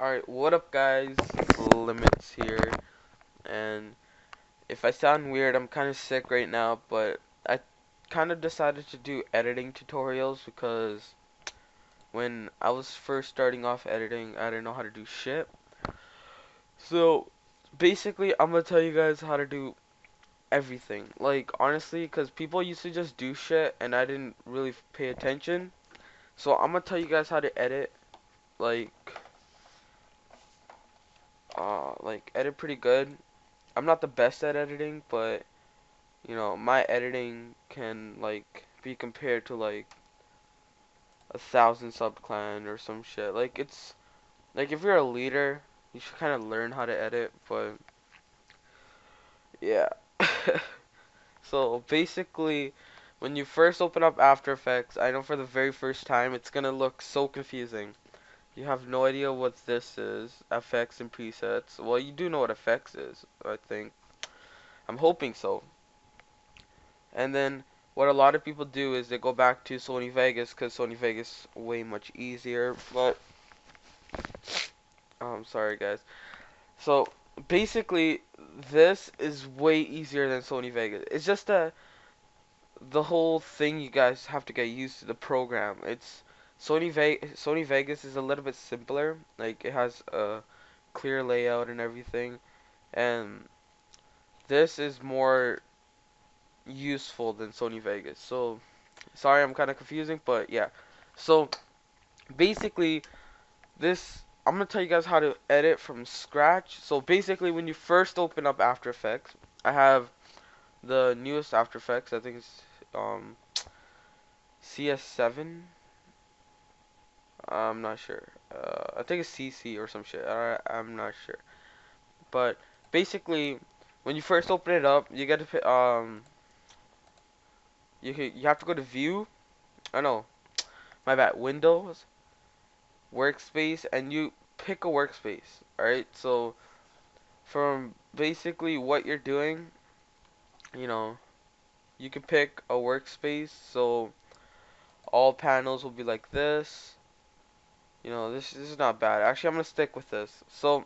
Alright, what up guys? Limits here, and if I sound weird, I'm kind of sick right now, but I kind of decided to do editing tutorials because when I was first starting off editing, I didn't know how to do shit. So, basically, I'm gonna tell you guys how to do everything. Like, honestly, because people used to just do shit, and I didn't really pay attention. So, I'm gonna tell you guys how to edit, like, edit pretty good. I'm not the best at editing, but my editing can like be compared to like 1,000 sub clan or some shit. Like it's like if you're a leader, you should kind of learn how to edit, but yeah. So basically, when you first open up After Effects, I know for the very first time it's gonna look so confusing. You have no idea what this is, effects and presets. Well, you do know what effects is, I think. I'm hoping so. And then what a lot of people do is they go back to Sony Vegas because Sony Vegas way much easier. But sorry guys. So basically, this is way easier than Sony Vegas. It's just the whole thing you guys have to get used to the program. It's Sony Vegas is a little bit simpler. Like it has a clear layout and everything, and this is more useful than Sony Vegas. So sorry, I'm kind of confusing, but yeah. So basically, this I'm gonna tell you guys how to edit from scratch. So basically, when you first open up After Effects, I have the newest After Effects. I think it's CS7. I'm not sure. I think it's CC or some shit. I'm not sure. But basically, when you first open it up, you get to you have to go to View. I know, my bad. Windows, Workspace, and you pick a workspace. All right, so from basically what you're doing, you know, you can pick a workspace. So all panels will be like this. This is not bad. Actually, I'm gonna stick with this. So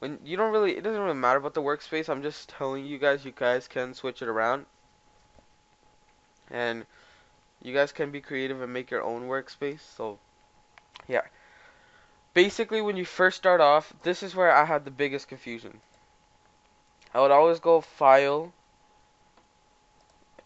when you don't really, it doesn't really matter about the workspace. I'm just telling you guys can switch it around, and you guys can be creative and make your own workspace. So yeah, basically when you first start off, this is where I had the biggest confusion. I would always go File,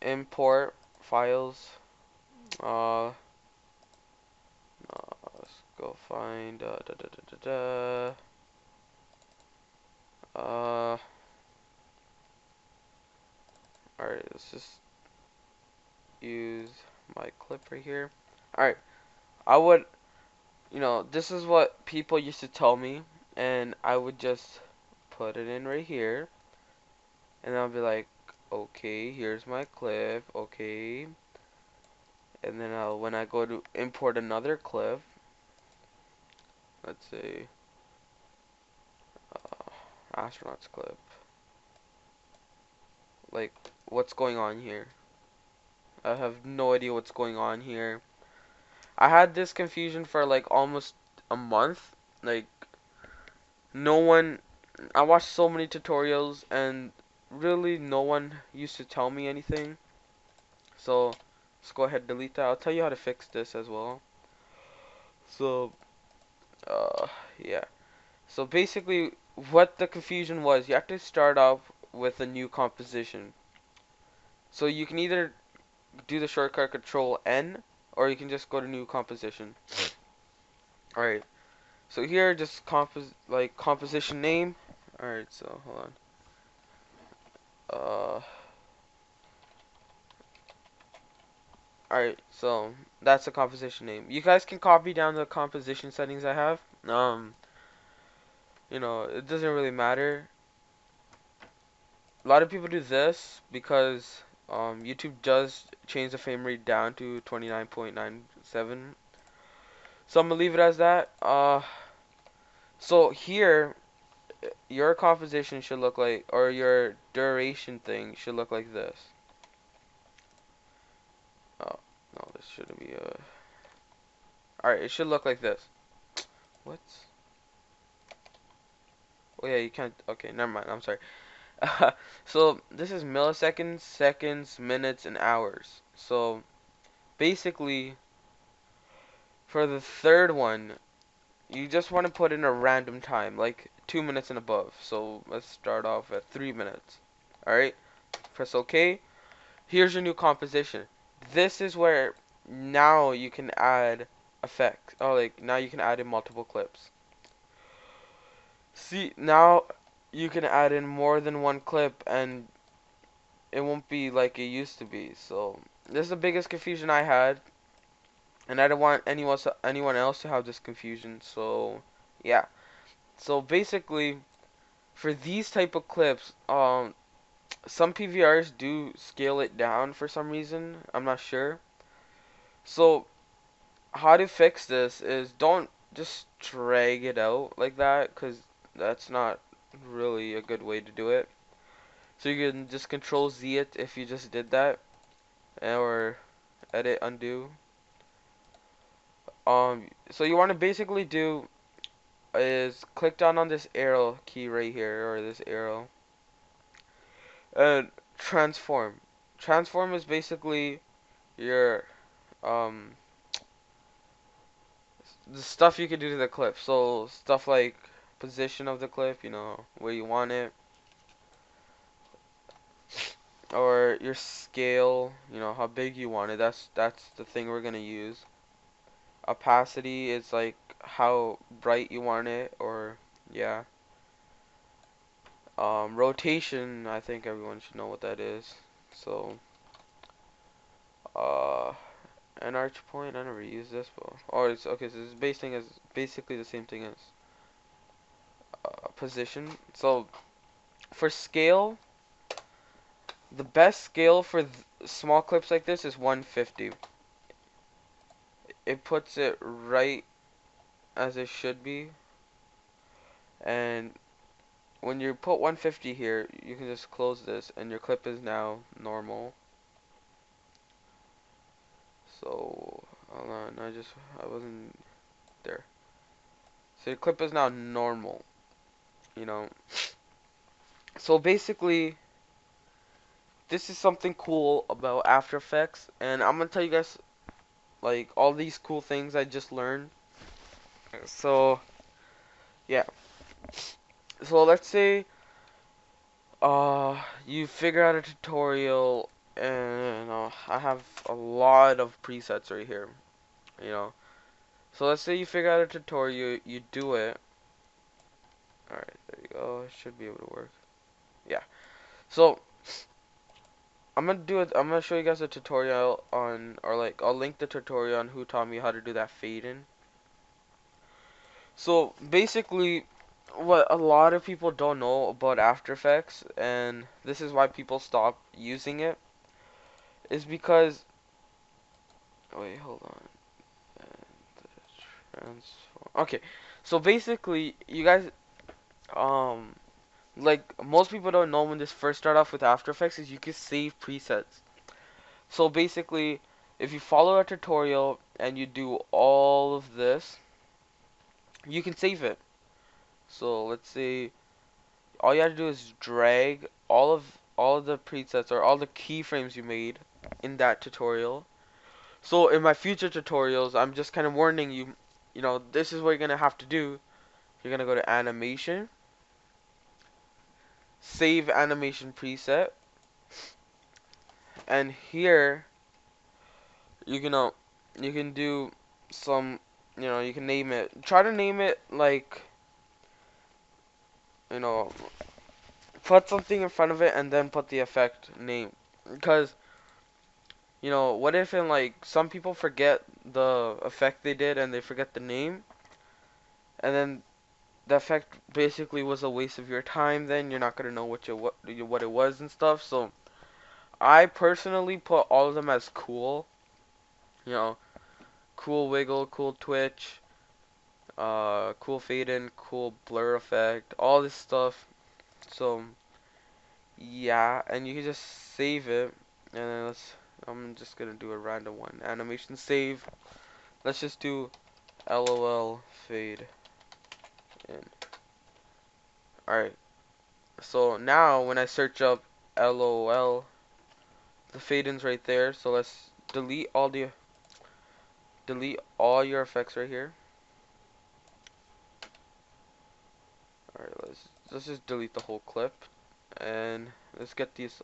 Import Files. Uh, let's go find da, da, da, da, da. Alright, let's just use my clip right here. Alright, I would, this is what people used to tell me, and I would just put it in right here, and I'll be like, okay, here's my clip, okay, and then when I go to import another clip, let's say, astronauts clip, like, what's going on here? I have no idea what's going on here. I had this confusion for like almost a month. Like no one I watched so many tutorials and really no one used to tell me anything. So let's go ahead and delete that. I'll tell you how to fix this as well. So yeah. So basically what the confusion was, you have to start off with a new composition. So you can either do the shortcut Control N or you can just go to new composition. Alright. So here, just composition name. Alright, so hold on. Alright, so that's the composition name. You guys can copy down the composition settings I have. It doesn't really matter. A lot of people do this because YouTube does change the frame rate down to 29.97. So I'm gonna leave it as that. So here your composition should look like, or your duration thing should look like this. Oh, no, this shouldn't be Alright, it should look like this. What? Oh yeah, you can't. Okay, never mind. I'm sorry. So this is milliseconds, seconds, minutes, and hours. So basically, for the third one, you just want to put in a random time, like 2 minutes and above. So let's start off at 3 minutes. Alright, press OK. Here's your new composition. This is where now you can add effects. Oh, like now you can add in multiple clips. See, now you can add in more than one clip and it won't be like it used to be. So this is the biggest confusion I had, and I don't want anyone else to have this confusion. So yeah. So basically, for these type of clips, some PVRs do scale it down for some reason. I'm not sure. So how to fix this is don't just drag it out like that, because that's not really a good way to do it. So you can just control Z it if you just did that, or edit undo. So you want to basically do is click down on this arrow key right here, or this arrow, and transform. Transform is basically your um the stuff you can do to the clip. So stuff like position of the clip, where you want it, or your scale, how big you want it. That's the thing we're gonna use. Opacity is like how bright you want it, or yeah. Rotation, I think everyone should know what that is. So, uh, an arch point, I never used this, but it's okay. So this base thing is basically the same thing as position. So for scale, the best scale for small clips like this is 150. It puts it right as it should be, and when you put 150 here, you can just close this, and your clip is now normal. So, hold on, I wasn't there. So your clip is now normal. So basically, this is something cool about After Effects, and I'm gonna tell you guys like all these cool things I just learned. So, yeah. So let's say you figure out a tutorial, and I have a lot of presets right here, you know. So let's say you figure out a tutorial, you do it. Alright, there you go. It should be able to work. Yeah. So I'm gonna show you guys a tutorial on, or like I'll link the tutorial on who taught me how to do that fade in. So basically, what a lot of people don't know about After Effects, and this is why people stop using it, is because, wait, hold on. Transform. Okay, so basically, you guys, like most people don't know when this first start off with After Effects is you can save presets. So basically, if you follow a tutorial and you do all of this, you can save it. So let's say all you have to do is drag all of the presets or all the keyframes you made in that tutorial. So in my future tutorials, I'm just kind of warning you, this is what you're gonna have to do. You're gonna go to animation, save animation preset, and here you can do some, you can name it. Try to name it like, you know, put something in front of it and then put the effect name. Because, what if in like some people forget the effect they did and they forget the name, and then the effect basically was a waste of your time. Then you're not gonna know what it was and stuff. So I personally put all of them as cool. You know, cool wiggle, cool twitch, cool fade in, cool blur effect, all this stuff. So yeah, and you can just save it, and then I'm just gonna do a random one. Animation save. Let's just do LOL fade in. Alright, so now when I search up LOL, the fade-in's right there. So let's delete all your effects right here. Alright, let's just delete the whole clip, and let's get this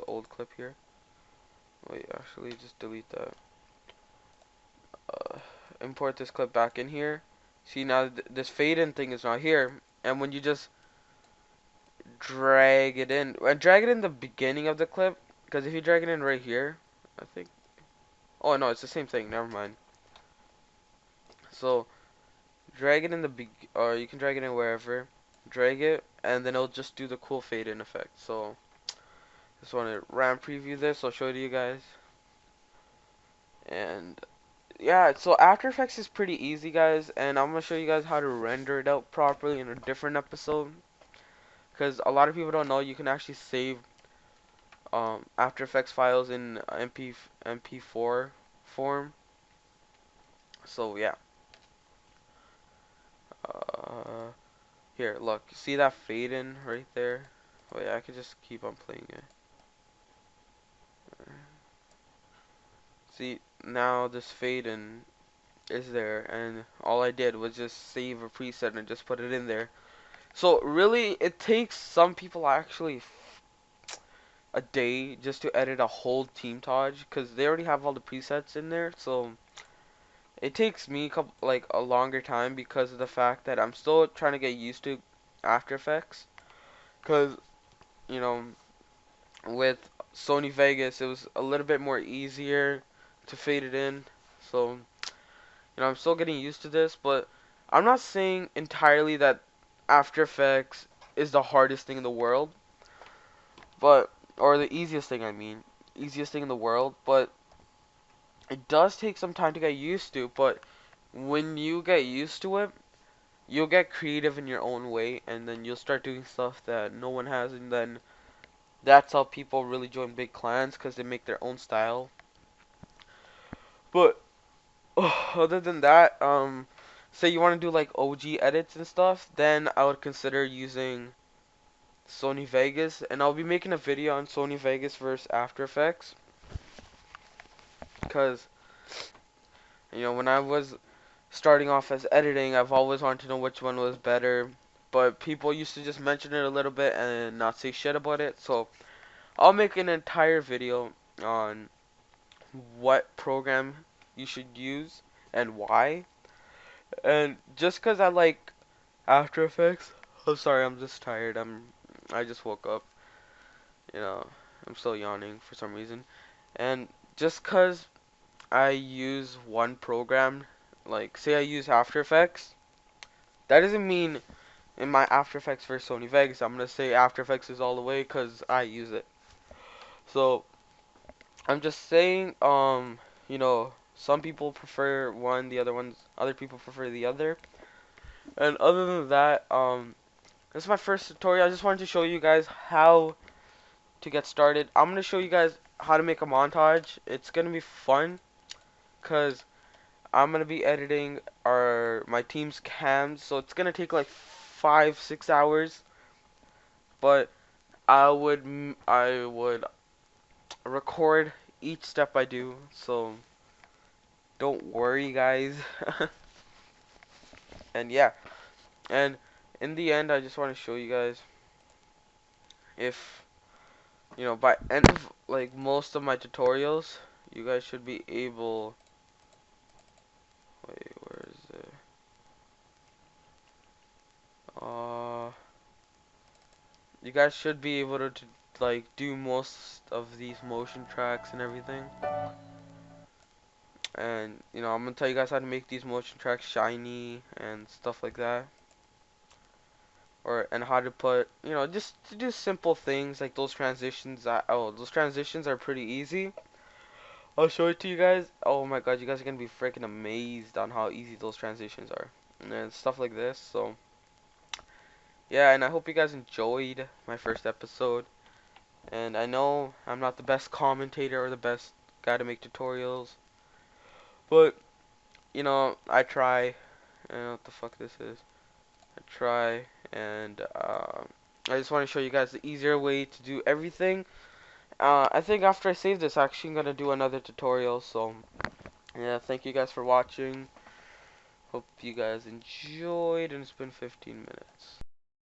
old clip here. Wait, actually, just delete that. Import this clip back in here. See, now this fade-in thing is not here, and when you just drag it in, and drag it in the beginning of the clip, because if you drag it in right here, I think. Oh no, it's the same thing. Never mind. So drag it in or you can drag it in wherever. Drag it, and then it'll just do the cool fade-in effect. So just want to RAM preview this. I'll show it to you guys. And yeah, so After Effects is pretty easy, guys, and I'm gonna show you guys how to render it out properly in a different episode. Because a lot of people don't know you can actually save After Effects files in MP4 form. So yeah. Here, look. See that fade in right there? Wait, I could just keep on playing it. See, now this fade in is there, and all I did was just save a preset and just put it in there. So really, it takes some people actually a day just to edit a whole Teamtage, because they already have all the presets in there. So it takes me like a longer time because of the fact that I'm still trying to get used to After Effects. Because, you know, with Sony Vegas, it was a little bit more easier to fade it in. So, you know, I'm still getting used to this, but I'm not saying entirely that After Effects is the hardest thing in the world, but, or the easiest thing, I mean, easiest thing in the world, but it does take some time to get used to. But when you get used to it, you'll get creative in your own way, and then you'll start doing stuff that no one has, and then that's how people really join big clans, because they make their own style. But other than that, say you want to do like OG edits and stuff, then I would consider using Sony Vegas, and I'll be making a video on Sony Vegas versus After Effects, because, you know, when I was starting off as editing, I've always wanted to know which one was better, but people used to just mention it a little bit and not say shit about it. So I'll make an entire video on what program you should use and why. And just because I like After Effects, I'm sorry, I'm just tired. I just woke up. You know, I'm still yawning for some reason. And just because I use one program, like say I use After Effects, that doesn't mean in my After Effects for Sony Vegas I'm gonna say After Effects is all the way because I use it. So I'm just saying, you know, some people prefer one, other people prefer the other. And other than that, this is my first tutorial. I just wanted to show you guys how to get started. I'm gonna show you guys how to make a montage. It's gonna be fun, cause I'm gonna be editing my team's cams, so it's gonna take like 5-6 hours. But I would record each step I do, so don't worry, guys. And yeah, and in the end, I just want to show you guys, if you know, by end of like most of my tutorials, you guys should be able. Wait, where is it? You guys should be able to like do most of these motion tracks and everything. And you know, I'm gonna tell you guys how to make these motion tracks shiny and stuff like that. And how to put, you know, just to do simple things like those transitions. Those transitions are pretty easy. I'll show it to you guys. Oh my god, you guys are gonna be freaking amazed on how easy those transitions are and stuff like this. So yeah, and I hope you guys enjoyed my first episode. And I know I'm not the best commentator or the best guy to make tutorials, but you know, I try. I don't know what the fuck this is. try, and I just want to show you guys the easier way to do everything. I think after I save this, I'm actually gonna do another tutorial. So yeah, thank you guys for watching. Hope you guys enjoyed, and it's been 15 minutes.